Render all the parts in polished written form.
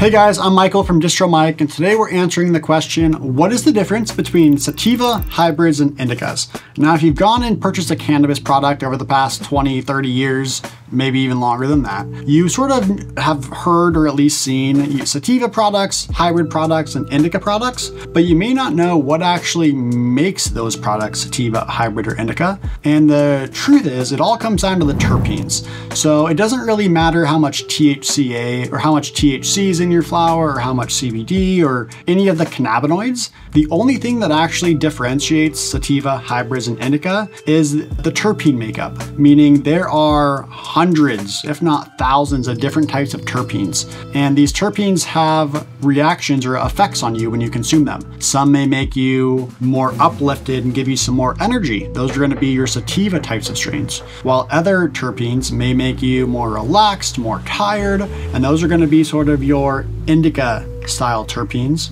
Hey guys, I'm Michael from DistroMike, and today we're answering the question, what is the difference between sativa, hybrids, and indicas? Now, if you've gone and purchased a cannabis product over the past 20, 30 years, maybe even longer than that, you sort of have heard or at least seen sativa products, hybrid products, and indica products, but you may not know what actually makes those products sativa, hybrid, or indica. And the truth is, it all comes down to the terpenes. So it doesn't really matter how much THCA or how much THC is in your flower or how much CBD or any of the cannabinoids. The only thing that actually differentiates sativa, hybrids, and indica is the terpene makeup, meaning there are hundreds, if not thousands, of different types of terpenes. And these terpenes have reactions or effects on you when you consume them. Some may make you more uplifted and give you some more energy. Those are going to be your sativa types of strains, while other terpenes may make you more relaxed, more tired, and those are going to be sort of your indica style terpenes.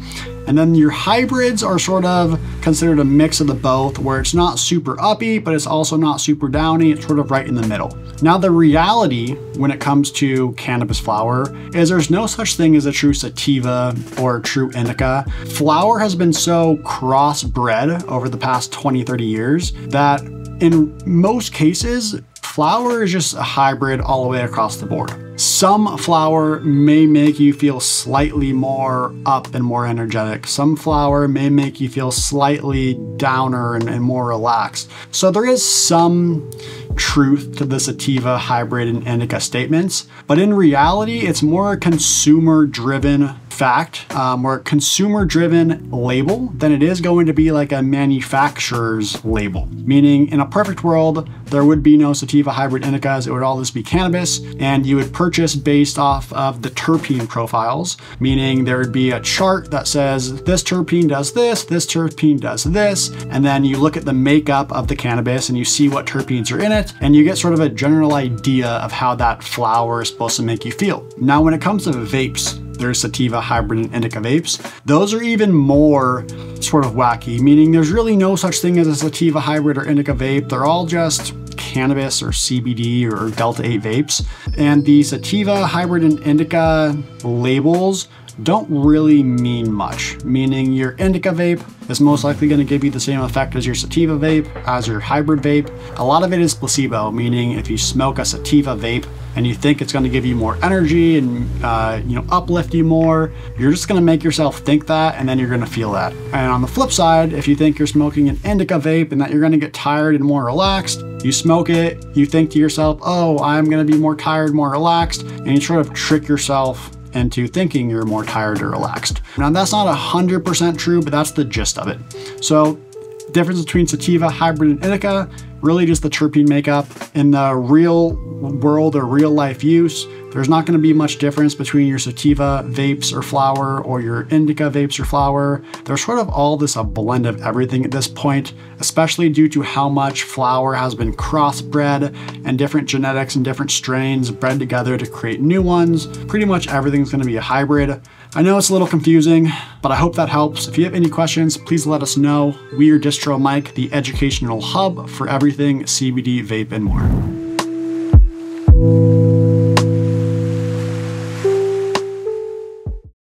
And then your hybrids are sort of considered a mix of the both, where it's not super uppy, but it's also not super downy. It's sort of right in the middle. Now, the reality when it comes to cannabis flower is there's no such thing as a true sativa or a true indica. Flower has been so crossbred over the past 20, 30 years that in most cases, flower is just a hybrid all the way across the board. Some flower may make you feel slightly more up and more energetic. Some flower may make you feel slightly downer and more relaxed. So there is some truth to the sativa, hybrid, and indica statements, but in reality, it's more a consumer-driven fact, or a consumer-driven label than it is going to be like a manufacturer's label. Meaning, in a perfect world, there would be no sativa, hybrid, indicas. It would all just be cannabis, and you would purchase based off of the terpene profiles, meaning there would be a chart that says this terpene does this terpene does this, and then you look at the makeup of the cannabis and you see what terpenes are in it, and you get sort of a general idea of how that flower is supposed to make you feel. Now, when it comes to vapes, there's sativa, hybrid, and indica vapes. Those are even more sort of wacky, meaning there's really no such thing as a sativa, hybrid, or indica vape. They're all just cannabis or CBD or Delta-8 vapes. And the sativa, hybrid, and indica labels don't really mean much, meaning your indica vape is most likely going to give you the same effect as your sativa vape, as your hybrid vape. A lot of it is placebo, meaning if you smoke a sativa vape and you think it's going to give you more energy and uplift you more, you're just going to make yourself think that, and then you're going to feel that. And on the flip side, if you think you're smoking an indica vape and that you're going to get tired and more relaxed, you smoke it, you think to yourself, oh, I'm going to be more tired, more relaxed, and you sort of trick yourself into thinking you're more tired or relaxed. Now, that's not 100% true, but that's the gist of it. So, difference between sativa, hybrid, and indica, really just the terpene makeup. In the real world or real life use, there's not going to be much difference between your sativa vapes or flower or your indica vapes or flower. They're sort of all this a blend of everything at this point, especially due to how much flower has been crossbred and different genetics and different strains bred together to create new ones. Pretty much everything's going to be a hybrid. I know it's a little confusing, but I hope that helps. If you have any questions, please let us know. We are DistroMike, the educational hub for everything CBD, vape, and more.